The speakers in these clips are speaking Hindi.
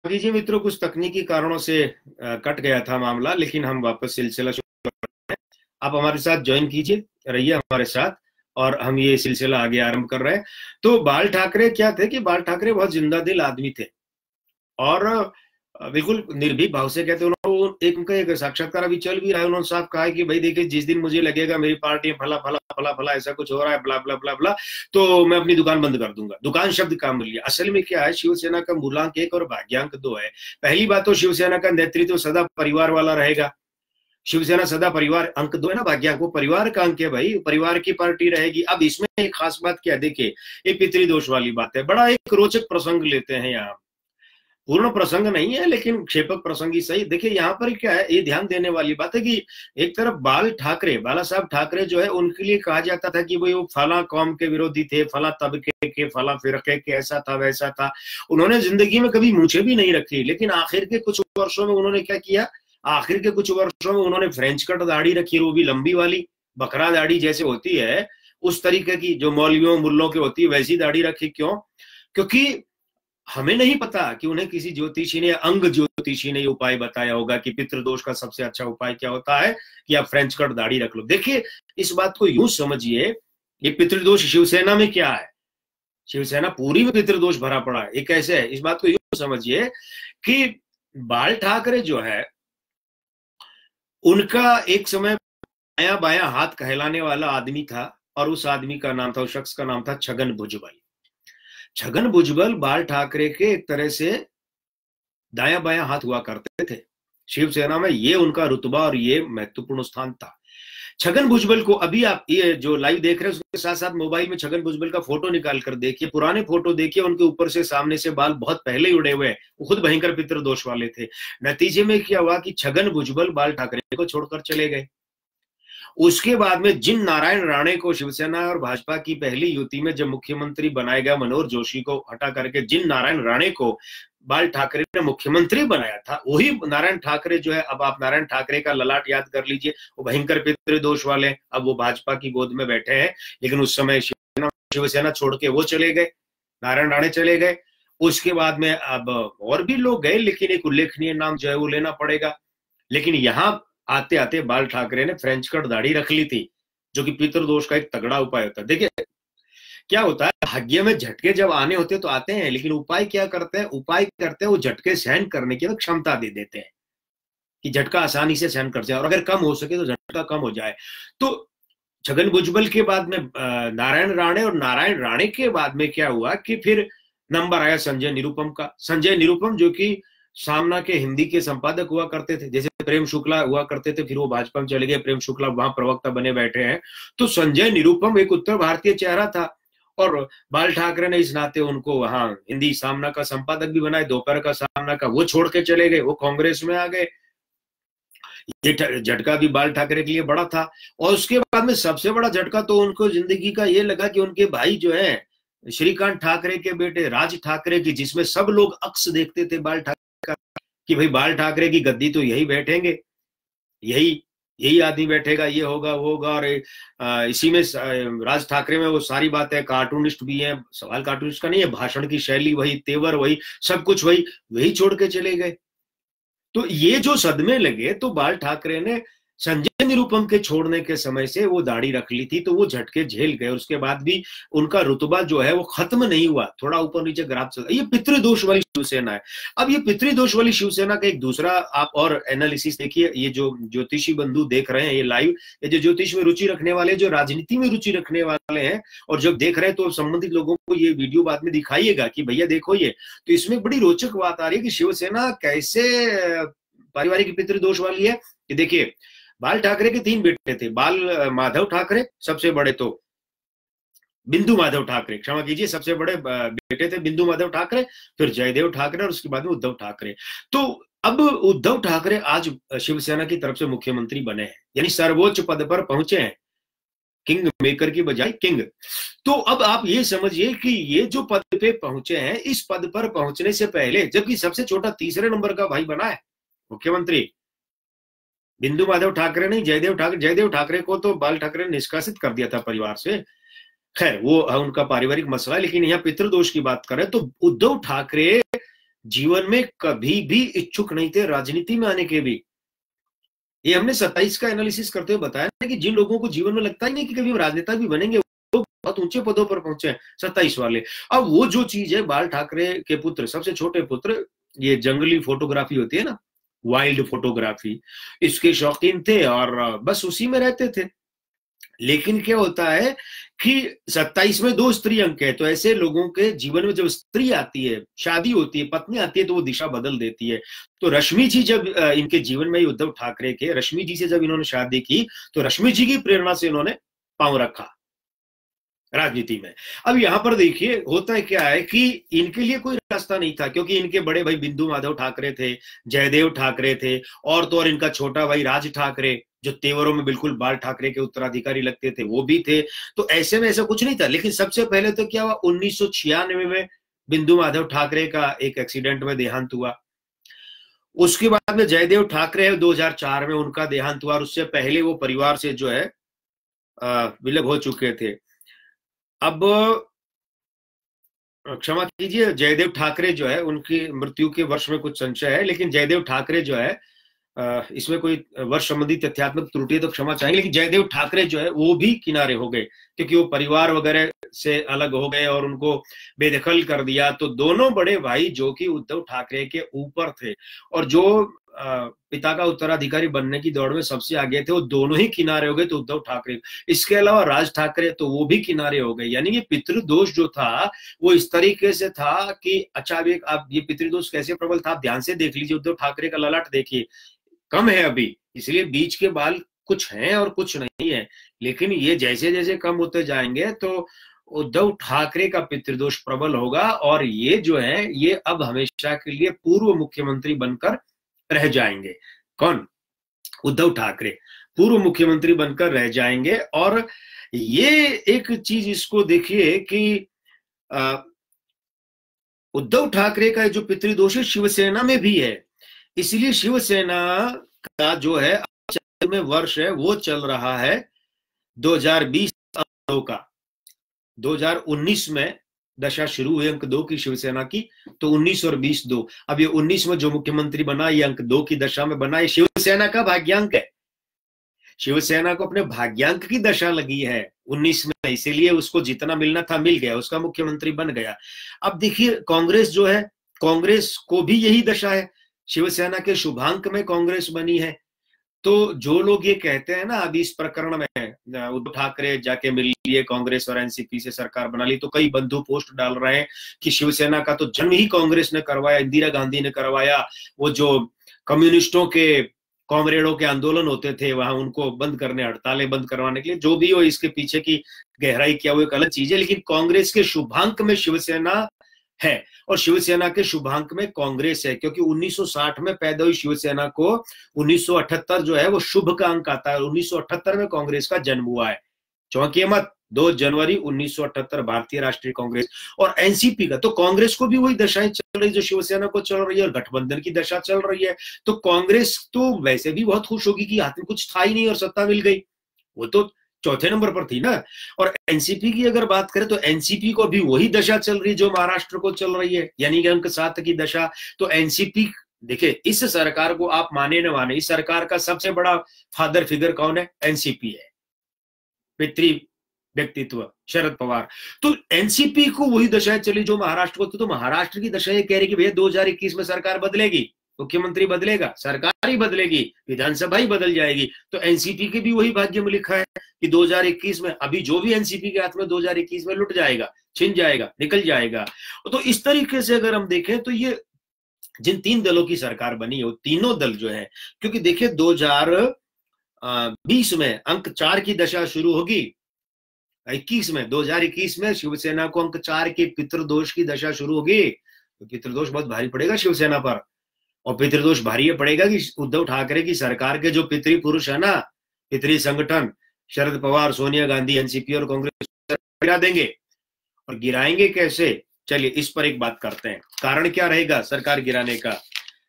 जी मित्रों, कुछ तकनीकी कारणों से कट गया था मामला, लेकिन हम वापस सिलसिला शुरू कर रहे हैं। आप हमारे साथ ज्वाइन कीजिए, रहिए हमारे साथ और हम ये सिलसिला आगे आरंभ कर रहे हैं। तो बाल ठाकरे क्या थे कि बाल ठाकरे बहुत जिंदा दिल आदमी थे और बिल्कुल निर्भीक भाव से कहते हैं। उन्होंने उनका एक साक्षात्कार अभी चल भी रहा है। उन्होंने साफ कहा है कि भाई देखिए, जिस दिन मुझे लगेगा मेरी पार्टी में फला फला फला फला ऐसा कुछ हो रहा है, ब्ला ब्ला ब्ला ब्ला, तो मैं अपनी दुकान बंद कर दूंगा। दुकान शब्द काम मिल लिया। असल में क्या है, शिवसेना का मूलांक 1 और भाग्यांक 2 है। पहली बात तो शिवसेना का नेतृत्व सदा परिवार वाला रहेगा। शिवसेना सदा परिवार, अंक 2 है ना भाग्यांक, वो परिवार का अंक है भाई, परिवार की पार्टी रहेगी। अब इसमें एक खास बात क्या, देखिए ये पितृदोष वाली बात है। बड़ा एक रोचक प्रसंग लेते हैं यहाँ। पूर्ण प्रसंग नहीं है लेकिन क्षेपक प्रसंग ही सही। देखिए यहाँ पर क्या है, ये ध्यान देने वाली बात है कि एक तरफ बाल ठाकरे, बाला साहब ठाकरे जो है, उनके लिए कहा जाता था कि वो फला कौम के विरोधी थे, फला तबके के, फला फिरके के, ऐसा था वैसा था। उन्होंने जिंदगी में कभी मूछें भी नहीं रखी, लेकिन आखिर के कुछ वर्षों में उन्होंने क्या किया, आखिर के कुछ वर्षों में उन्होंने फ्रेंच कट दाढ़ी रखी, वो भी लंबी वाली, बकरा दाढ़ी जैसे होती है उस तरीके की, जो मौलवियों मुल्लों की होती है वैसी दाढ़ी रखी। क्यों? क्योंकि हमें नहीं पता कि उन्हें किसी ज्योतिषी ने, अंग ज्योतिषी ने उपाय बताया होगा कि पितृदोष का सबसे अच्छा उपाय क्या होता है कि आप फ्रेंच कट दाढ़ी रख लो। देखिए इस बात को यूं समझिए, ये पितृदोष शिवसेना में क्या है, शिवसेना पूरी में पितृदोष भरा पड़ा है। ये कैसे है, इस बात को यूं समझिए कि बाल ठाकरे जो है, उनका एक समय बाया बाया हाथ कहलाने वाला आदमी था और उस आदमी का नाम था, उस शख्स का नाम था छगन भुजबल। छगन भुजबल बाल ठाकरे के एक तरह से दाया बाया हाथ हुआ करते थे शिवसेना में। ये उनका रुतबा और ये महत्वपूर्ण स्थान था। छगन भुजबल को अभी आप ये जो लाइव देख रहे हैं उसके साथ साथ मोबाइल में छगन भुजबल का फोटो निकाल कर देखिए, पुराने फोटो देखिए, उनके ऊपर से सामने से बाल बहुत पहले ही उड़े हुए हैं। वो खुद भयंकर पितृदोष वाले थे। नतीजे में क्या हुआ कि छगन भुजबल बाल ठाकरे को छोड़कर चले गए। उसके बाद में जिन नारायण राणे को शिवसेना और भाजपा की पहली युति में जब मुख्यमंत्री बनाया गया, मनोहर जोशी को हटा करके जिन नारायण राणे को बाल ठाकरे ने मुख्यमंत्री बनाया था, वही नारायण ठाकरे जो है, अब आप नारायण ठाकरे का ललाट याद कर लीजिए, वो भयंकर पितृदोष वाले, अब वो भाजपा की गोद में बैठे हैं। लेकिन उस समय शिवसेना छोड़ के वो चले गए, नारायण राणे चले गए। उसके बाद में अब और भी लोग गए, लेकिन एक उल्लेखनीय नाम जो है वो लेना पड़ेगा। लेकिन यहाँ आते आते बाल ठाकरे ने फ्रेंच कट दाढ़ी रख ली थी, जो कि पितृदोष का एक तगड़ा उपाय होता है। देखिए क्या होता है, भाग्य में झटके जब आने होते तो आते हैं, लेकिन उपाय क्या करते हैं, उपाय करते हैं वो झटके सहन करने की क्षमता दे देते हैं कि झटका आसानी से सहन कर जाए, और अगर कम हो सके तो झटका कम हो जाए। तो छगन भुजबल के बाद में नारायण राणे, और नारायण राणे के बाद में क्या हुआ कि फिर नंबर आया संजय निरुपम का। संजय निरुपम जो कि सामना के हिंदी के संपादक हुआ करते थे, जैसे प्रेम शुक्ला हुआ करते थे, फिर वो भाजपा में चले गए, प्रेम शुक्ला वहां प्रवक्ता बने बैठे हैं। तो संजय निरुपम एक उत्तर भारतीय चेहरा था और बाल ठाकरे ने इस नाते उनको वहां हिंदी सामना का संपादक भी बनाए, दोपहर का सामना का, वो छोड़ के चले गए, वो कांग्रेस में आ गए। ये झटका भी बाल ठाकरे के लिए बड़ा था। और उसके बाद में सबसे बड़ा झटका तो उनको जिंदगी का ये लगा कि उनके भाई जो है श्रीकांत ठाकरे के बेटे राज ठाकरे की, जिसमें सब लोग अक्स देखते थे बाल ठाकरे कि भाई बाल ठाकरे की गद्दी तो यही बैठेंगे, यही आदमी बैठेगा, ये होगा वो होगा। और इसी में राज ठाकरे में वो सारी बात है, कार्टूनिस्ट भी है, सवाल कार्टूनिस्ट का नहीं है, भाषण की शैली वही, तेवर वही, सब कुछ वही छोड़ के चले गए। तो ये जो सदमे लगे, तो बाल ठाकरे ने संजय निरुपम के छोड़ने के समय से वो दाढ़ी रख ली थी, तो वो झटके झेल गए। उसके बाद भी उनका रुतबा जो है वो खत्म नहीं हुआ, थोड़ा ऊपर नीचे ग्राफ चल। ये पितृदोष वाली शिवसेना है। अब ये पितृदोष वाली शिवसेना का एक दूसरा आप और एनालिसिस देखिए। ये जो ज्योतिषी बंधु देख रहे हैं ये लाइव, ये जो ज्योतिष में रुचि रखने वाले, जो राजनीति में रुचि रखने वाले हैं और जब देख रहे हैं, तो संबंधित लोगों को ये वीडियो बाद में दिखाइएगा कि भैया देखो ये। तो इसमें बड़ी रोचक बात आ रही है कि शिवसेना कैसे पारिवारिक पितृदोष वाली है। कि देखिए बाल ठाकरे के 3 बेटे थे, बाल माधव ठाकरे सबसे बड़े, तो बिंदु माधव ठाकरे, क्षमा कीजिए, सबसे बड़े बेटे थे बिंदु माधव ठाकरे, फिर जयदेव ठाकरे और उसके बाद में उद्धव ठाकरे। तो अब उद्धव ठाकरे आज शिवसेना की तरफ से मुख्यमंत्री बने हैं, यानी सर्वोच्च पद पर पहुंचे हैं, किंग मेकर की बजाय किंग। तो अब आप ये समझिए कि ये जो पद पे पहुंचे हैं, इस पद पर पहुंचने से पहले, जबकि सबसे छोटा तीसरे नंबर का भाई बना है मुख्यमंत्री, बिंदु माधव ठाकरे नहीं, जयदेव ठाकरे को तो बाल ठाकरे ने निष्कासित कर दिया था परिवार से। खैर वो उनका पारिवारिक मसला है, लेकिन यहाँ पितृदोष की बात करें तो उद्धव ठाकरे जीवन में कभी भी इच्छुक नहीं थे राजनीति में आने के भी। ये हमने 27 का एनालिसिस करते हुए बताया ना कि जिन लोगों को जीवन में लगता ही नहीं कि कभी हम राजनेता भी बनेंगे, वो बहुत ऊंचे पदों पर पहुंचे हैं 27 वाले। अब वो जो चीज है, बाल ठाकरे के पुत्र, सबसे छोटे पुत्र, ये जंगली फोटोग्राफी होती है ना, वाइल्ड फोटोग्राफी, इसके शौकीन थे और बस उसी में रहते थे। लेकिन क्या होता है कि 27 में 2 स्त्री अंक है, तो ऐसे लोगों के जीवन में जब स्त्री आती है, शादी होती है, पत्नी आती है, तो वो दिशा बदल देती है। तो रश्मि जी जब इनके जीवन में उद्धव ठाकरे के, रश्मि जी से जब इन्होंने शादी की, तो रश्मि जी की प्रेरणा से इन्होंने पांव रखा राजनीति में। अब यहां पर देखिए होता है क्या है कि इनके लिए कोई रास्ता नहीं था, क्योंकि इनके बड़े भाई बिंदु माधव ठाकरे थे, जयदेव ठाकरे थे, और तो और इनका छोटा भाई राज ठाकरे, जो तेवरों में बिल्कुल बाल ठाकरे के उत्तराधिकारी लगते थे, वो भी थे। तो ऐसे में ऐसा कुछ नहीं था। लेकिन सबसे पहले तो क्या हुआ, 1996 में बिंदु माधव ठाकरे का एक एक्सीडेंट में देहांत हुआ। उसके बाद में जयदेव ठाकरे 2004 में उनका देहांत हुआ, और उससे पहले वो परिवार से जो है विलग हो चुके थे। अब क्षमा कीजिए, जयदेव ठाकरे जो है उनकी मृत्यु के वर्ष में कुछ संशय है, लेकिन जयदेव ठाकरे जो है इसमें कोई वर्ष संबंधी तथ्यात्मक त्रुटि है तो क्षमा चाहेंगे, लेकिन जयदेव ठाकरे जो है वो भी किनारे हो गए, क्योंकि वो परिवार वगैरह से अलग हो गए और उनको बेदखल कर दिया। तो दोनों बड़े भाई जो कि उद्धव ठाकरे के ऊपर थे और जो पिता का उत्तराधिकारी बनने की दौड़ में सबसे आगे थे, वो दोनों ही किनारे हो गए। तो उद्धव ठाकरे, इसके अलावा राज ठाकरे, तो वो भी किनारे हो गए। यानी कि पितृदोष जो था वो इस तरीके से था कि अच्छा, आप ये पितृदोष कैसे प्रबल था, आप ध्यान से देख लीजिए। उद्धव ठाकरे का ललाट देखिए, कम है अभी, इसलिए बीच के बाल कुछ हैं और कुछ नहीं है, लेकिन ये जैसे जैसे कम होते जाएंगे तो उद्धव ठाकरे का पितृदोष प्रबल होगा, और ये जो है ये अब हमेशा के लिए पूर्व मुख्यमंत्री बनकर रह जाएंगे। कौन? उद्धव ठाकरे पूर्व मुख्यमंत्री बनकर रह जाएंगे। और ये एक चीज इसको देखिए कि उद्धव ठाकरे का जो पितृदोष है शिवसेना में भी है, इसलिए शिवसेना का जो है में वर्ष है वो चल रहा है 2020 का। 2019 में दशा शुरू हुई अंक 2 की शिवसेना की, तो 19 और 20 2। अब ये 19 में जो मुख्यमंत्री बना ये अंक 2 की दशा में बना, ये शिवसेना का भाग्यांक है। शिवसेना को अपने भाग्यांक की दशा लगी है 19 में, इसीलिए उसको जितना मिलना था मिल गया, उसका मुख्यमंत्री बन गया। अब देखिए कांग्रेस जो है, कांग्रेस को भी यही दशा है, शिवसेना के शुभांक में कांग्रेस बनी है। तो जो लोग ये कहते हैं ना अभी इस प्रकरण में उद्धव ठाकरे जाके मिल लिए कांग्रेस और एनसीपी से सरकार बना ली, तो कई बंधु पोस्ट डाल रहे हैं कि शिवसेना का तो जन्म ही कांग्रेस ने करवाया, इंदिरा गांधी ने करवाया। वो जो कम्युनिस्टों के कॉमरेडों के आंदोलन होते थे वहां, उनको बंद करने, हड़तालें बंद करवाने के लिए, जो भी हो इसके पीछे की गहराई क्या वो एक अलग चीज है। लेकिन कांग्रेस के शुभांक में शिवसेना है और शिवसेना के शुभांक में कांग्रेस है, क्योंकि 1960 में पैदा हुई शिवसेना को 1978 जो है वो शुभ का अंक आता है, 1978 में कांग्रेस का जन्म हुआ है। चौंकिए मत, 2 जनवरी 1978 भारतीय राष्ट्रीय कांग्रेस। और एनसीपी का, तो कांग्रेस को भी वही दशाएं चल रही जो शिवसेना को चल रही है, और गठबंधन की दशा चल रही है। तो कांग्रेस तो वैसे भी बहुत खुश होगी कि हाथ में कुछ था ही नहीं और सत्ता मिल गई, वो तो चौथे नंबर पर थी ना। और एनसीपी की अगर बात करें तो एनसीपी को भी वही दशा चल रही जो महाराष्ट्र को चल रही है, यानी कि अंक 7 की दशा। तो एनसीपी, देखिए इस सरकार को आप माने न माने, इस सरकार का सबसे बड़ा फादर फिगर कौन है? एनसीपी है, पितृ व्यक्तित्व शरद पवार। तो एनसीपी को वही दशाएं चली जो महाराष्ट्र को। तो महाराष्ट्र की दशा ये कह रही कि भैया 2021 में सरकार बदलेगी, मुख्यमंत्री बदलेगा, सरकार ही बदलेगी, विधानसभा ही बदल जाएगी। तो एनसीपी के भी वही भाग्य में लिखा है कि 2021 में अभी जो भी एनसीपी के हाथ में 2021 में लुट जाएगा, छिन जाएगा, निकल जाएगा। तो इस तरीके से अगर हम देखें तो ये जिन 3 दलों की सरकार बनी है वो तीनों दल जो है, क्योंकि देखिए 2020 में अंक 4 की दशा शुरू होगी, 2021 में शिवसेना को अंक 4 के पितृदोष की दशा शुरू होगी। तो पितृदोष बहुत भारी पड़ेगा शिवसेना पर, और पितृदोष भारी ये पड़ेगा कि उद्धव ठाकरे की सरकार के जो पितृ पुरुष है ना, पितृ संगठन शरद पवार, सोनिया गांधी, एनसीपी और कांग्रेस गिरा देंगे। और गिराएंगे कैसे? चलिए इस पर एक बात करते हैं, कारण क्या रहेगा सरकार गिराने का?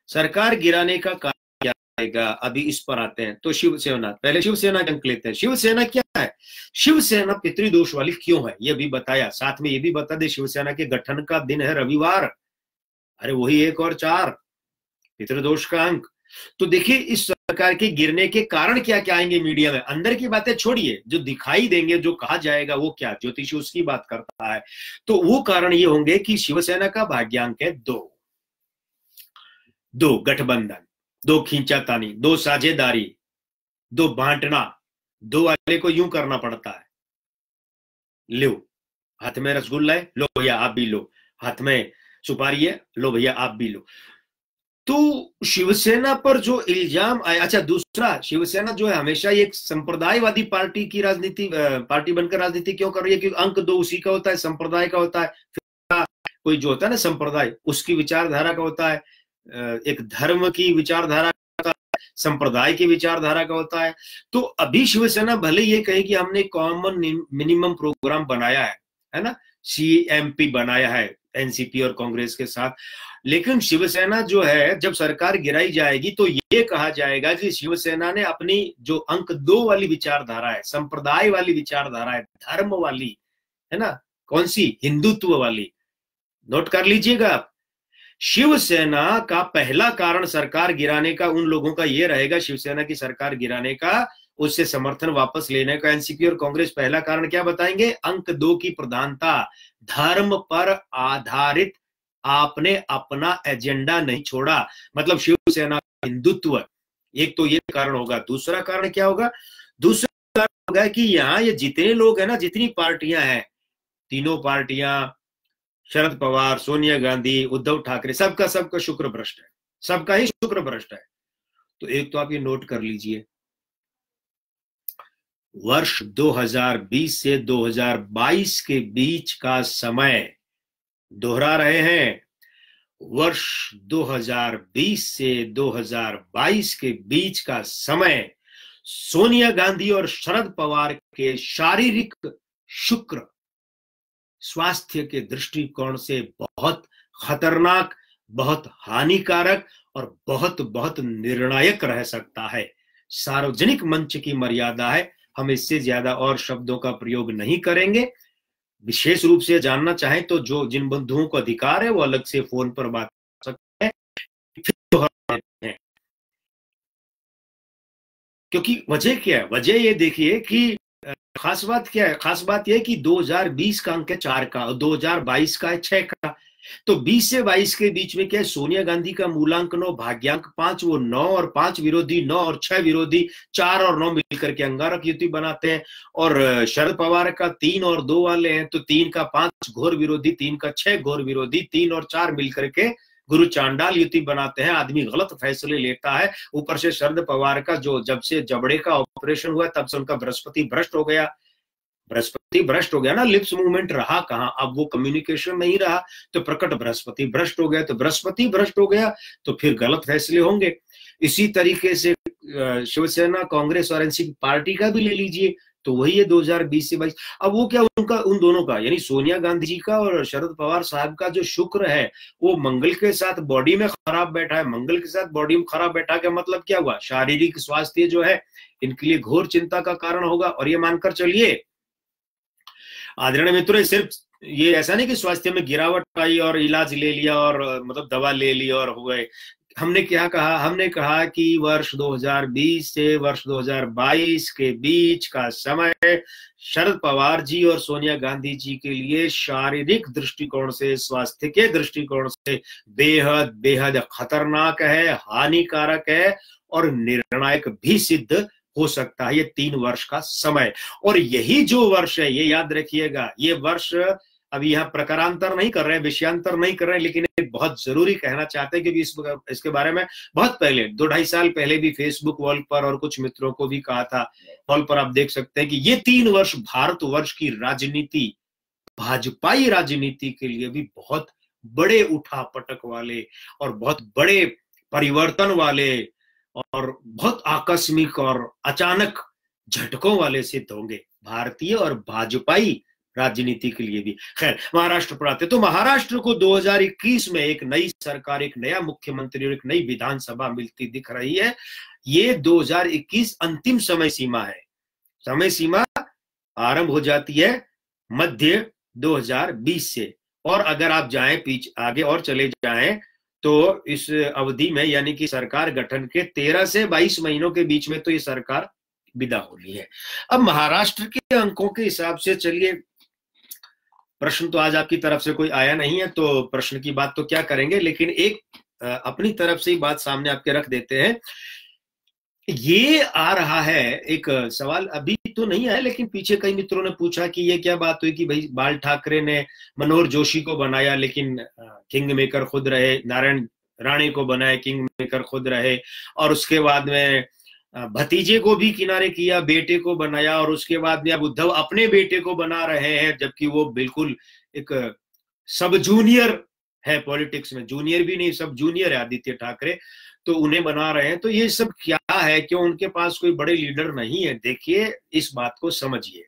सरकार गिराने का कारण क्या रहेगा, अभी इस पर आते हैं। तो शिवसेना, पहले शिवसेना के अंक लेते हैं। शिवसेना क्या है? शिवसेना पितृदोष वाली क्यों है ये भी बताया, साथ में ये भी बता दे शिवसेना के गठन का दिन है रविवार। अरे वही 1 और 4 पितृदोष का अंक। तो देखिए इस सरकार के गिरने के कारण क्या क्या आएंगे मीडिया में, अंदर की बातें छोड़िए, जो दिखाई देंगे, जो कहा जाएगा वो क्या, ज्योतिषी उसकी बात करता है। तो वो कारण ये होंगे कि शिवसेना का भाग्यांक है 2 गठबंधन, 2 खींचातानी, 2 साझेदारी, 2 बांटना, 2 वाले को यूं करना पड़ता है, लो हाथ में रसगुल्ला है, लो भैया आप भी लो, हाथ में सुपारी है, लो भैया आप भी लो। तो शिवसेना पर जो इल्जाम आया, अच्छा दूसरा, शिवसेना जो है हमेशा एक संप्रदायवादी पार्टी की राजनीति, पार्टी बनकर राजनीति क्यों कर रही है? क्योंकि अंक 2 उसी का होता है, संप्रदाय का होता है। कोई जो होता है ना संप्रदाय, उसकी विचारधारा का होता है, एक धर्म की विचारधारा का, संप्रदाय की विचारधारा का होता है। तो अभी शिवसेना भले ये कहे कि हमने कॉमन मिनिमम प्रोग्राम बनाया है ना, CMP बनाया है एनसीपी और कांग्रेस के साथ, लेकिन शिवसेना जो है जब सरकार गिराई जाएगी तो ये कहा जाएगा कि शिवसेना ने अपनी जो अंक 2 वाली विचारधारा है, संप्रदाय वाली विचारधारा है, धर्म वाली है ना, कौन सी, हिंदुत्व वाली, नोट कर लीजिएगा आप। शिवसेना का पहला कारण सरकार गिराने का उन लोगों का ये रहेगा, शिवसेना की सरकार गिराने का, उससे समर्थन वापस लेने का एनसीपी और कांग्रेस पहला कारण क्या बताएंगे? अंक 2 की प्रधानता, धर्म पर आधारित आपने अपना एजेंडा नहीं छोड़ा, मतलब शिवसेना का हिंदुत्व, एक तो ये कारण होगा। दूसरा कारण क्या होगा? दूसरा कारण होगा कि यहाँ ये जितने लोग हैं ना, जितनी पार्टियां हैं, तीनों पार्टियां, शरद पवार, सोनिया गांधी, उद्धव ठाकरे, सबका शुक्र भ्रष्ट है, सबका ही शुक्र भ्रष्ट है। तो एक तो आप ये नोट कर लीजिए, वर्ष 2020 से 2022 के बीच का समय दोहरा रहे हैं, वर्ष 2020 से 2022 के बीच का समय सोनिया गांधी और शरद पवार के शारीरिक शुक्र स्वास्थ्य के दृष्टिकोण से बहुत खतरनाक, बहुत हानिकारक और बहुत बहुत निर्णायक रह सकता है। सार्वजनिक मंच की मर्यादा है, हम इससे ज्यादा और शब्दों का प्रयोग नहीं करेंगे। विशेष रूप से जानना चाहें तो जो जिन बंधुओं को अधिकार है वो अलग से फोन पर बात कर सकते हैं। क्योंकि वजह क्या है? वजह ये देखिए कि खास बात क्या है? खास बात यह कि 2020 का अंक है 4 का और 2022 का है 6 का। तो 20 से 22 के बीच में क्या है? सोनिया गांधी का मूलांक 9, भाग्यांक 5, वो 9 और 5 विरोधी, 9 और 6 विरोधी, 4 और 9 मिलकर के अंगारक युति बनाते हैं। और शरद पवार का 3 और 2 वाले हैं, तो 3 का 5 घोर विरोधी, 3 का 6 घोर विरोधी, 3 और 4 मिलकर के गुरु चांडाल युति बनाते हैं। आदमी गलत फैसले लेता है। ऊपर से शरद पवार का जो जब से जबड़े का ऑपरेशन हुआ तब से उनका बृहस्पति भ्रष्ट हो गया। बृहस्पति भ्रष्ट हो गया ना, लिप्स मूवमेंट रहा कहां, अब वो कम्युनिकेशन नहीं रहा, तो प्रकट बृहस्पति भ्रष्ट हो गया। तो बृहस्पति भ्रष्ट हो गया तो फिर गलत फैसले होंगे। इसी तरीके से शिवसेना, कांग्रेस और एनसीपी पार्टी का भी ले लीजिए, तो वही है 2020 से 22। अब वो क्या, उनका उन दोनों का यानी सोनिया गांधी जी का और शरद पवार साहब का जो शुक्र है वो मंगल के साथ बॉडी में खराब बैठा है। मंगल के साथ बॉडी में खराब बैठा का मतलब क्या हुआ? शारीरिक स्वास्थ्य जो है इनके लिए घोर चिंता का कारण होगा। और ये मानकर चलिए आदरणीय मित्रों, सिर्फ ये ऐसा नहीं कि स्वास्थ्य में गिरावट आई और इलाज ले लिया और मतलब दवा ले ली और हो गए। हमने क्या कहा? हमने कहा कि वर्ष 2020 से वर्ष 2022 के बीच का समय शरद पवार जी और सोनिया गांधी जी के लिए शारीरिक दृष्टिकोण से, स्वास्थ्य के दृष्टिकोण से बेहद बेहद खतरनाक है, हानिकारक है और निर्णायक भी सिद्ध हो सकता है। ये 3 वर्ष का समय, और यही जो वर्ष है, ये याद रखिएगा, ये वर्ष अभी यहाँ प्रकारांतर नहीं कर रहे हैं, विषयांतर नहीं कर रहे हैं, लेकिन एक बहुत जरूरी कहना चाहते हैं क्योंकि इसके बारे में बहुत पहले 2-2.5 साल पहले भी फेसबुक वॉल पर और कुछ मित्रों को भी कहा था। वॉल पर आप देख सकते हैं कि ये 3 वर्ष भारतवर्ष की राजनीति, भाजपाई राजनीति के लिए भी बहुत बड़े उठापटक वाले और बहुत बड़े परिवर्तन वाले और बहुत आकस्मिक और अचानक झटकों वाले सिद्ध होंगे भारतीय और भाजपाई राजनीति के लिए भी। खैर, महाराष्ट्र पर आते तो महाराष्ट्र को 2021 में एक नई सरकार, एक नया मुख्यमंत्री और एक नई विधानसभा मिलती दिख रही है। ये 2021 अंतिम समय सीमा है। समय सीमा आरंभ हो जाती है मध्य 2020 से और अगर आप जाएं पीछे आगे और चले जाएं तो इस अवधि में यानी कि सरकार गठन के 13 से 22 महीनों के बीच में तो ये सरकार विदा होनी है। अब महाराष्ट्र के अंकों के हिसाब से चलिए, प्रश्न तो आज आपकी तरफ से कोई आया नहीं है तो प्रश्न की बात तो क्या करेंगे, लेकिन एक अपनी तरफ से ही बात सामने आपके रख देते हैं। ये आ रहा है एक सवाल, अभी तो नहीं आया लेकिन पीछे कई मित्रों ने पूछा कि ये क्या बात हुई कि भाई बाल ठाकरे ने मनोहर जोशी को बनाया लेकिन किंग मेकर खुद रहे, नारायण राणे को बनाया किंग मेकर खुद रहे, और उसके बाद में भतीजे को भी किनारे किया, बेटे को बनाया, और उसके बाद में अब उद्धव अपने बेटे को बना रहे हैं, जबकि वो बिल्कुल एक सब जूनियर है पॉलिटिक्स में, जूनियर भी नहीं सब जूनियर है आदित्य ठाकरे, तो उन्हें बना रहे हैं। तो ये सब क्या है, क्यों उनके पास कोई बड़े लीडर नहीं है? देखिए इस बात को समझिए,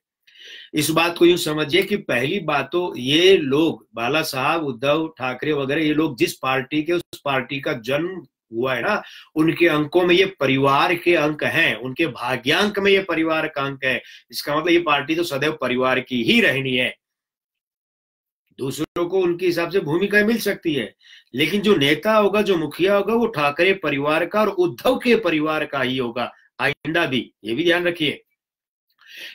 इस बात को यूं समझिए कि पहली बात तो ये लोग बाला साहब, उद्धव ठाकरे वगैरह, ये लोग जिस पार्टी के, उस पार्टी का जन्म हुआ है ना, उनके अंकों में ये परिवार के अंक हैं, उनके भाग्यांक में ये परिवार का अंक है। इसका मतलब ये पार्टी तो सदैव परिवार की ही रहनी है। दूसरों को उनके हिसाब से भूमिका मिल सकती है, लेकिन जो नेता होगा, जो मुखिया होगा, वो ठाकरे परिवार का और उद्धव के परिवार का ही होगा, आइंदा भी, ये भी ध्यान रखिए।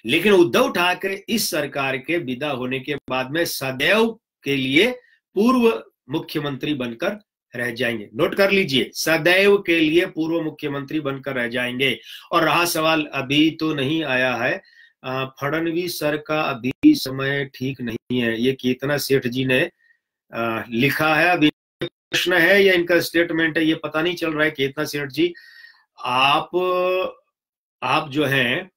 लेकिन उद्धव ठाकरे इस सरकार के विदा होने के बाद में सदैव के लिए पूर्व मुख्यमंत्री बनकर रह जाएंगे। नोट कर लीजिए, सदैव के लिए पूर्व मुख्यमंत्री बनकर रह जाएंगे। और रहा सवाल, अभी तो नहीं आया है, फडणवीस सर का अभी समय ठीक नहीं है, ये केतना सेठ जी ने लिखा है। अभी प्रश्न है या इनका स्टेटमेंट है ये पता नहीं चल रहा है। केतना सेठ जी, आप जो हैं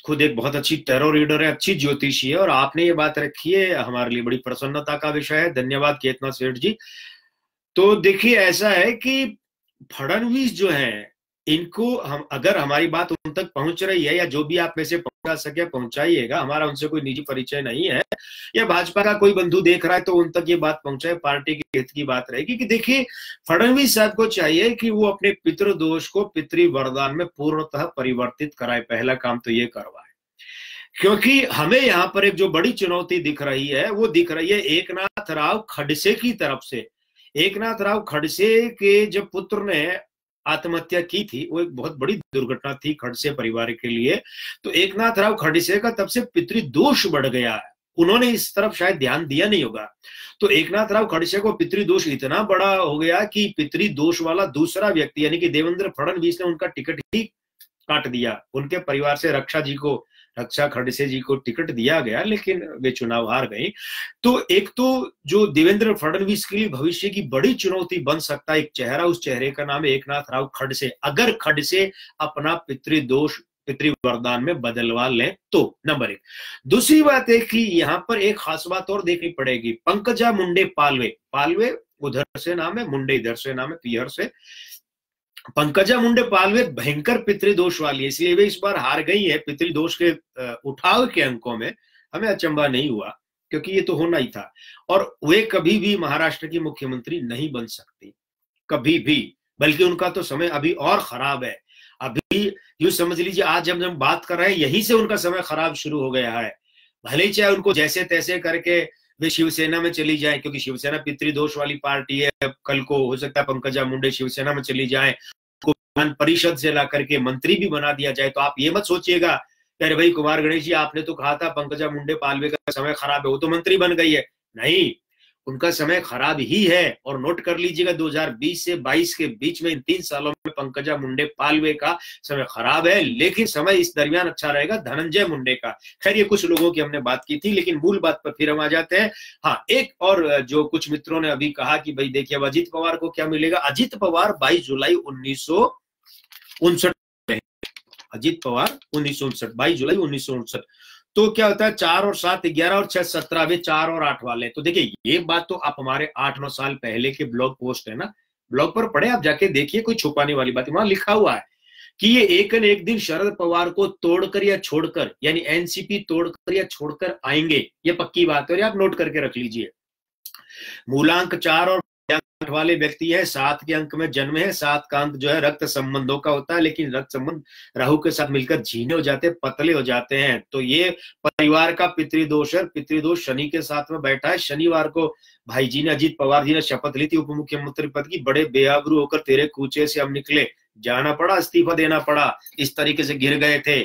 खुद एक बहुत अच्छी टैरो रीडर है, अच्छी ज्योतिषी है, और आपने ये बात रखी है, हमारे लिए बड़ी प्रसन्नता का विषय है। धन्यवाद केतना सेठ जी। तो देखिए ऐसा है कि फडणवीस जो है, इनको हम, अगर हमारी बात उन तक पहुंच रही है या जो भी आप में से पहुंचा सके पहुंचाइएगा, हमारा उनसे कोई निजी परिचय नहीं है, या भाजपा का कोई बंधु देख रहा है तो उन तक ये बात पहुंचाए, पार्टी के हित की बात रहेगी। कि देखिए फडणवीस साहब को चाहिए कि वो अपने पितृदोष को पितृ वरदान में पूर्णतः परिवर्तित कराए, पहला काम तो ये करवाए। क्योंकि हमें यहाँ पर एक जो बड़ी चुनौती दिख रही है, वो दिख रही है एकनाथ राव खडसे की तरफ से। एकनाथ राव खडसे के जब पुत्र ने आत्महत्या की थी, वो एक बहुत बड़ी दुर्घटना थी खडसे परिवार के लिए। तो एकनाथ राव खडसे का तब से पितृदोष बढ़ गया है, उन्होंने इस तरफ शायद ध्यान दिया नहीं होगा। तो एकनाथ राव खडसे को पितृदोष इतना बड़ा हो गया कि पितृदोष वाला दूसरा व्यक्ति यानी कि देवेंद्र फडणवीस ने उनका टिकट ही काट दिया। उनके परिवार से रक्षा खडसे जी को टिकट दिया गया, लेकिन वे चुनाव हार गए। तो एक तो जो देवेंद्र फडणवीस के लिए भविष्य की बड़ी चुनौती बन सकता है एक चेहरा, उस चेहरे का नाम है एकनाथ राव खडसे। अगर खडसे अपना पितृदोष पितृ वरदान में बदलवा लें तो, नंबर एक। दूसरी बात है कि यहां पर एक खास बात और देखनी पड़ेगी, पंकजा मुंडे पालवे उधर से नाम है, मुंडे इधर से नाम है, पियर से। पंकजा मुंडे पालवे भयंकर पितृदोष वाली है, इसलिए वे इस बार हार गई है। पितृदोष के उठाव के अंकों में हमें अचंभा नहीं हुआ, क्योंकि ये तो होना ही था। और वे कभी भी महाराष्ट्र की मुख्यमंत्री नहीं बन सकती, कभी भी, बल्कि उनका तो समय अभी और खराब है। अभी यूं समझ लीजिए, आज जब हम बात कर रहे हैं यहीं से उनका समय खराब शुरू हो गया है। भले ही चाहे उनको जैसे तैसे करके वे शिवसेना में चली जाए, क्योंकि शिवसेना पितृदोष वाली पार्टी है, कल को हो सकता है पंकजा मुंडे शिवसेना में चली जाए, विधान परिषद से ला करके मंत्री भी बना दिया जाए। तो आप ये मत सोचिएगा अरे भाई कुमार गणेश जी आपने तो कहा था पंकजा मुंडे पालवे का समय खराब है, वो तो मंत्री बन गई है। नहीं, उनका समय खराब ही है। और नोट कर लीजिएगा 2020 से 22 के बीच में इन 3 सालों में पंकजा मुंडे पालवे का समय खराब है, लेकिन समय इस दरमियान अच्छा रहेगा धनंजय मुंडे का। खैर ये कुछ लोगों की हमने बात की थी, लेकिन मूल बात पर फिर हम आ जाते हैं। हाँ, एक और जो कुछ मित्रों ने अभी कहा कि भाई देखिए अब अजित पवार को क्या मिलेगा। अजित पवार 22 जुलाई 1959, अजित पवार 1959, 22 जुलाई 1959। तो क्या होता है 4 और 7 11 और 6 17, वे 4 और 8 वाले। तो देखिए ये बात तो आप हमारे 8-9 साल पहले के ब्लॉग पोस्ट है ना, ब्लॉग पर पढ़े, आप जाके देखिए, कोई छुपाने वाली बात, वहां लिखा हुआ है कि ये एक न एक दिन शरद पवार को तोड़कर या छोड़कर, यानी एनसीपी तोड़कर या छोड़कर आएंगे, ये पक्की बात है। और आप नोट करके रख लीजिए, मूलांक 4 और 8 वाले व्यक्ति है, 7 के अंक में जन्म है, 7 का अंक जो है रक्त संबंधों का होता है, लेकिन रक्त संबंध राहु के साथ मिलकर झीने हो जाते हैं, पतले हो जाते हैं। तो ये परिवार का पितृदोष है। पितृदोष शनि के साथ में बैठा है। शनिवार को भाई जी ने, अजीत पवार जी ने शपथ ली थी उप मुख्यमंत्री पद की, बड़े बेआबरू होकर तेरे कूचे से हम निकले, जाना पड़ा, इस्तीफा देना पड़ा, इस तरीके से गिर गए थे।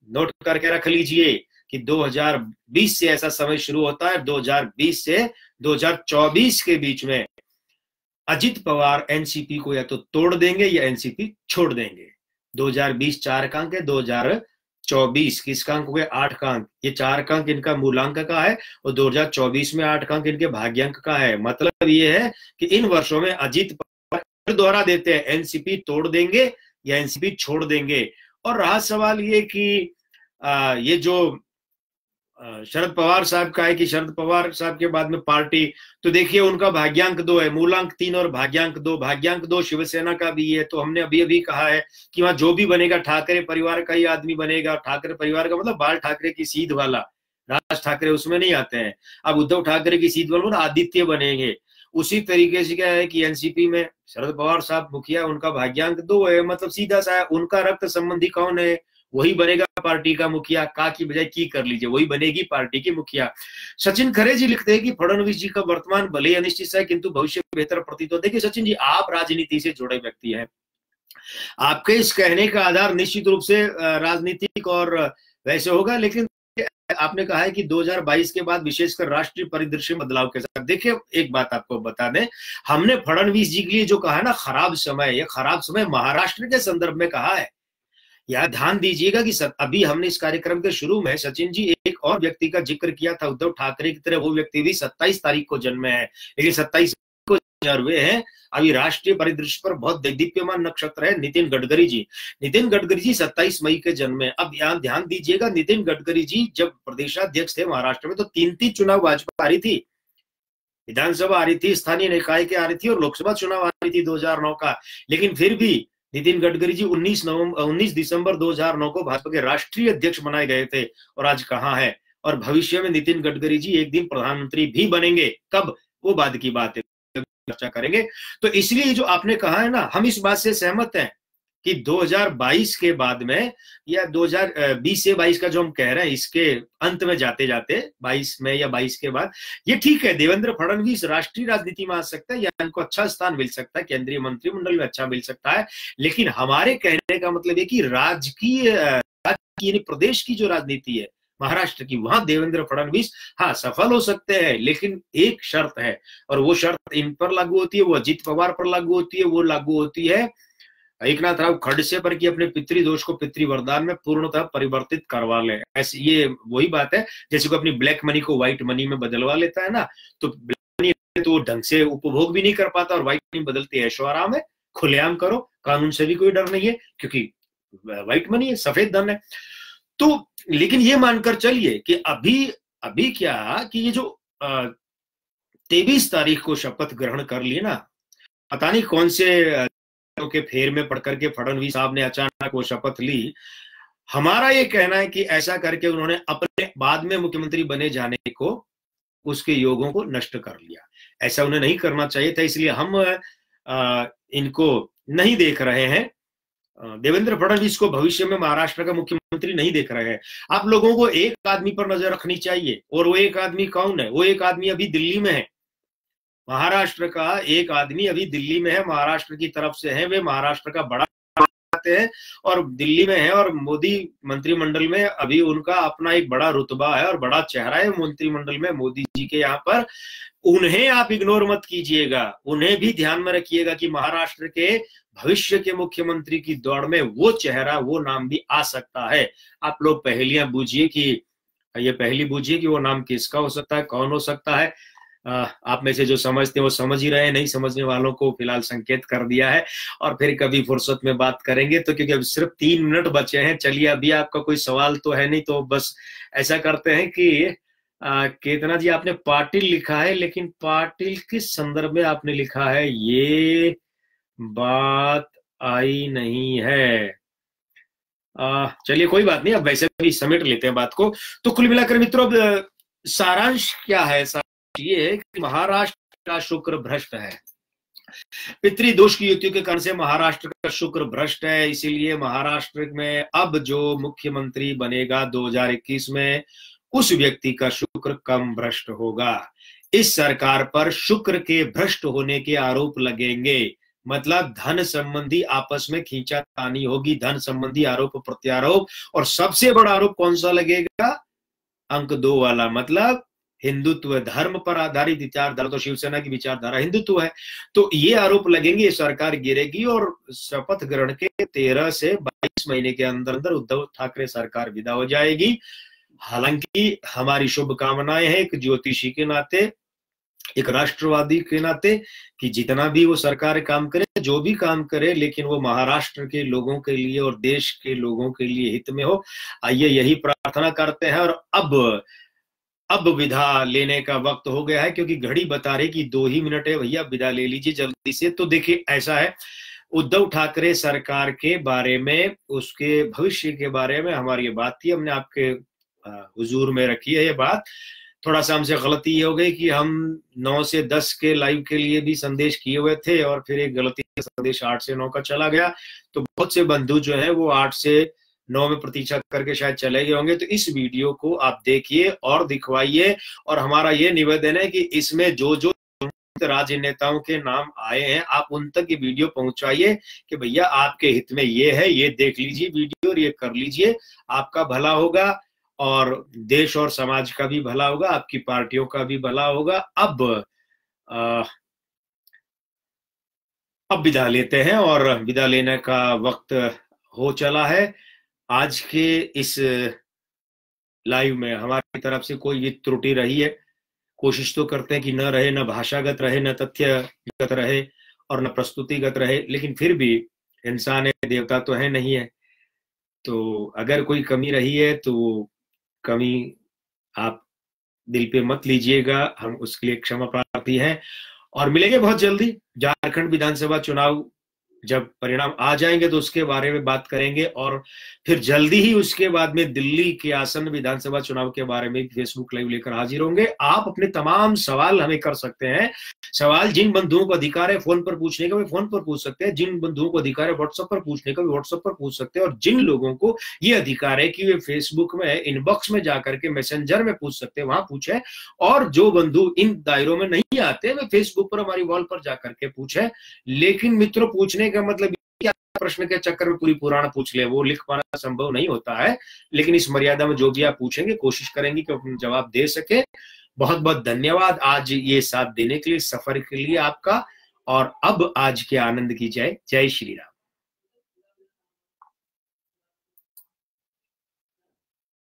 नोट करके रख लीजिए कि 2020 से ऐसा समय शुरू होता है। 2020 से 2024 के बीच में अजित पवार एनसीपी को या तो तोड़ देंगे या एनसीपी छोड़ देंगे। 2020 4 का अंक है, 2024 किसका अंक हो गया? 8 का अंक। ये 4 का अंक इनका मूलांक का है और 2024 में 8 का अंक इनके भाग्यांक का है। मतलब ये है कि इन वर्षों में अजित पवार द्वारा देते हैं, एनसीपी तोड़ देंगे या एनसीपी छोड़ देंगे। और रहा सवाल ये कि ये जो शरद पवार साहब का है कि शरद पवार साहब के बाद में पार्टी, तो देखिए उनका भाग्यांक 2 है, मूलांक 3 और भाग्यांक 2। भाग्यांक 2 शिवसेना का भी है। तो हमने अभी अभी कहा है कि वहां जो भी बनेगा ठाकरे परिवार का ही आदमी बनेगा। ठाकरे परिवार का मतलब बाल ठाकरे की सीध वाला, राज ठाकरे उसमें नहीं आते हैं। अब उद्धव ठाकरे की सीध वाला आदित्य बनेंगे। उसी तरीके से क्या है कि एनसीपी में शरद पवार साहब मुखिया, उनका भाग्यांक 2 है, मतलब सीधा सा है, उनका रक्त संबंधी कौन है वही बनेगा पार्टी का मुखिया। का की बजाय की कर लीजिए, वही बनेगी पार्टी की मुखिया। सचिन खरे जी लिखते हैं कि फडणवीस जी का वर्तमान भले अनिश्चित है किंतु भविष्य बेहतर प्रतीत होता है। देखिए सचिन जी, आप राजनीति से जुड़े व्यक्ति हैं, आपके इस कहने का आधार निश्चित रूप से राजनीतिक और वैसे होगा, लेकिन आपने कहा है कि 2022 के बाद विशेषकर राष्ट्रीय परिदृश्य में बदलाव के साथ। देखिए एक बात आपको बता दें, हमने फडणवीस जी के लिए जो कहा है ना खराब समय, ये खराब समय महाराष्ट्र के संदर्भ में कहा है। यह ध्यान दीजिएगा कि अभी हमने इस कार्यक्रम के शुरू में सचिन जी एक और व्यक्ति का जिक्र किया था, उद्धव ठाकरे की तरह वो व्यक्ति भी 27 तारीख को जन्म है, लेकिन 27 को वे हैं। अभी राष्ट्रीय परिदृश्य पर बहुत दीप्यमान नक्षत्र है नितिन गडकरी जी। नितिन गडकरी जी 27 मई के जन्म है। अब यहाँ ध्यान दीजिएगा, नितिन गडकरी जी जब प्रदेशाध्यक्ष थे महाराष्ट्र में तो 3 चुनाव भाजपा आ रही थी, विधानसभा आ रही थी, स्थानीय निकाय के आ रही थी और लोकसभा चुनाव आ रही थी 2009 का। लेकिन फिर भी नितिन गडकरी जी 19 दिसंबर 2009 को भाजपा के राष्ट्रीय अध्यक्ष बनाए गए थे और आज कहाँ है। और भविष्य में नितिन गडकरी जी एक दिन प्रधानमंत्री भी बनेंगे, कब वो बाद की बात है, चर्चा करेंगे। तो इसलिए जो आपने कहा है ना, हम इस बात से सहमत हैं कि 2022 के बाद में या 2020 से 22 का जो हम कह रहे हैं इसके अंत में जाते जाते 22 में या 22 के बाद ये ठीक है, देवेंद्र फडणवीस राष्ट्रीय राजनीति में आ सकता है या इनको अच्छा स्थान मिल सकता है, केंद्रीय मंत्रिमंडल में अच्छा मिल सकता है। लेकिन हमारे कहने का मतलब है कि राजकीय यानी प्रदेश की जो राजनीति है महाराष्ट्र की, वहां देवेंद्र फडणवीस हाँ सफल हो सकते हैं, लेकिन एक शर्त है और वो शर्त इन पर लागू होती है, वो अजित पवार पर लागू होती है, वो लागू होती है एकनाथ राव खड़से पर कि अपने पितृदोष को पितृवरदान में पूर्णतः परिवर्तित करवा ले। ऐसे ये वही बात है जैसे को अपनी ब्लैक मनी को व्हाइट मनी में बदलवा लेता है ना, तो ब्लैक मनी तो ढंग से उपभोग भी नहीं कर पाता और व्हाइट मनी बदलती है ऐशो आराम है, खुलेआम करो, कानून से भी कोई डर नहीं है क्योंकि व्हाइट मनी है, सफेद धन है। तो लेकिन ये मानकर चलिए कि अभी क्या कि ये जो 23 तारीख को शपथ ग्रहण कर लिए ना, पता नहीं कौन से के फेर में पढ़ करके फडणवीस साहब ने अचानक वो शपथ ली। हमारा ये कहना है कि ऐसा करके उन्होंने अपने बाद में मुख्यमंत्री बने जाने को, उसके योगों को नष्ट कर लिया। ऐसा उन्हें नहीं करना चाहिए था, इसलिए हम इनको नहीं देख रहे हैं, देवेंद्र फडणवीस को भविष्य में महाराष्ट्र का मुख्यमंत्री नहीं देख रहे हैं। आप लोगों को एक आदमी पर नजर रखनी चाहिए और वो एक आदमी कौन है? वो एक आदमी अभी दिल्ली में है, महाराष्ट्र का एक आदमी अभी दिल्ली में है, महाराष्ट्र की तरफ से है, वे महाराष्ट्र का बड़ा हैं और दिल्ली में है और मोदी मंत्रिमंडल में अभी उनका अपना एक बड़ा रुतबा है और बड़ा चेहरा है मंत्रिमंडल में मोदी जी के यहाँ पर। उन्हें आप इग्नोर मत कीजिएगा, उन्हें भी ध्यान में रखिएगा कि महाराष्ट्र के भविष्य के मुख्यमंत्री की दौड़ में वो चेहरा, वो नाम भी आ सकता है। आप लोग पहेलियां बूझिए कि ये पहेली बूझिए कि वो नाम किसका हो सकता है, कौन हो सकता है। आप में से जो समझते हैं वो समझ ही रहे हैं, नहीं समझने वालों को फिलहाल संकेत कर दिया है और फिर कभी फुर्सत में बात करेंगे। तो क्योंकि अब सिर्फ 3 मिनट बचे हैं, चलिए अभी आपका कोई सवाल तो है नहीं, तो बस ऐसा करते हैं कि केतना जी आपने पाटिल लिखा है, लेकिन पाटिल किस संदर्भ में आपने लिखा है ये बात आई नहीं है। चलिए कोई बात नहीं, अब वैसे भी समेट लेते हैं बात को। तो कुल मिलाकर मित्रों सारांश क्या है? ये है कि महाराष्ट्र का शुक्र भ्रष्ट है, पितृदोष की युतियों के कारण से महाराष्ट्र का शुक्र भ्रष्ट है, इसीलिए महाराष्ट्र में अब जो मुख्यमंत्री बनेगा 2021 में, उस व्यक्ति का शुक्र कम भ्रष्ट होगा। इस सरकार पर शुक्र के भ्रष्ट होने के आरोप लगेंगे, मतलब धन संबंधी आपस में खींचातानी होगी, धन संबंधी आरोप प्रत्यारोप। और सबसे बड़ा आरोप कौन सा लगेगा? अंक 2 वाला, मतलब हिंदुत्व, धर्म पर आधारित विचारधारा। तो शिवसेना की विचारधारा हिंदुत्व है, तो ये आरोप लगेंगे, ये सरकार गिरेगी और शपथ ग्रहण के 13 से 22 महीने के अंदर अंदर उद्धव ठाकरे सरकार विदा हो जाएगी। हालांकि हमारी शुभकामनाएं हैं एक ज्योतिषी के नाते, एक राष्ट्रवादी के नाते, कि जितना भी वो सरकार काम करे, जो भी काम करे, लेकिन वो महाराष्ट्र के लोगों के लिए और देश के लोगों के लिए हित में हो। आइए यही प्रार्थना करते हैं। और अब विदा लेने का वक्त हो गया है, क्योंकि घड़ी बता रही कि 2 ही मिनट है भैया, विदा ले लीजिए जल्दी से। तो देखिए ऐसा है, उद्धव ठाकरे सरकार के बारे में, उसके भविष्य के बारे में हमारी ये बात थी, हमने आपके हुजूर में रखी है ये बात। थोड़ा सा हमसे गलती ये हो गई कि हम 9 से 10 के लाइव के लिए भी संदेश किए हुए थे, और फिर एक गलती से संदेश 8 से 9 का चला गया। तो बहुत से बंधु जो है वो 8 से 9 में प्रतीक्षा करके शायद चले गए होंगे। तो इस वीडियो को आप देखिए और दिखवाइए, और हमारा ये निवेदन है कि इसमें जो जो राजनेताओं के नाम आए हैं, आप उन तक ये वीडियो पहुंचाइए कि भैया आपके हित में ये है, ये देख लीजिए वीडियो और ये कर लीजिए, आपका भला होगा और देश और समाज का भी भला होगा, आपकी पार्टियों का भी भला होगा। अब विदा लेते हैं, और विदा लेने का वक्त हो चला है। आज के इस लाइव में हमारी तरफ से कोई भी त्रुटि रही है, कोशिश तो करते हैं कि न रहे, न भाषागत रहे, न तथ्यगत रहे और न प्रस्तुतिगत रहे, लेकिन फिर भी इंसान है, देवता तो है नहीं है। तो अगर कोई कमी रही है तो कमी आप दिल पे मत लीजिएगा, हम उसके लिए क्षमा प्रार्थी हैं। और मिलेंगे बहुत जल्दी। झारखंड विधानसभा चुनाव जब परिणाम आ जाएंगे तो उसके बारे में बात करेंगे, और फिर जल्दी ही उसके बाद में दिल्ली के आसन्न विधानसभा चुनाव के बारे में फेसबुक लाइव लेकर हाजिर होंगे। आप अपने तमाम सवाल हमें कर सकते हैं। सवाल जिन बंधुओं को अधिकार है फोन पर पूछने का, वे फोन पर पूछ सकते हैं। जिन बंधुओं को अधिकार है व्हाट्सएप पर पूछने का, वे व्हाट्सएप पर पूछ सकते हैं। और जिन लोगों को ये अधिकार है कि वे फेसबुक में इनबॉक्स में जाकर के मैसेंजर में पूछ सकते हैं, वहां पूछे। और जो बंधु इन दायरों में नहीं आते, वे फेसबुक पर हमारी वॉल पर जाकर के पूछे। लेकिन मित्रों, पूछने का मतलब क्या प्रश्न के चक्कर में पूरी पुराण पूछ ले, वो लिख पाना संभव नहीं होता है। लेकिन इस मर्यादा में जो भी आप पूछेंगे, कोशिश करेंगे कि अपना जवाब दे सके। बहुत बहुत धन्यवाद आज ये साथ देने के लिए, सफर के लिए आपका। और अब आज के आनंद की जय। जय श्री राम।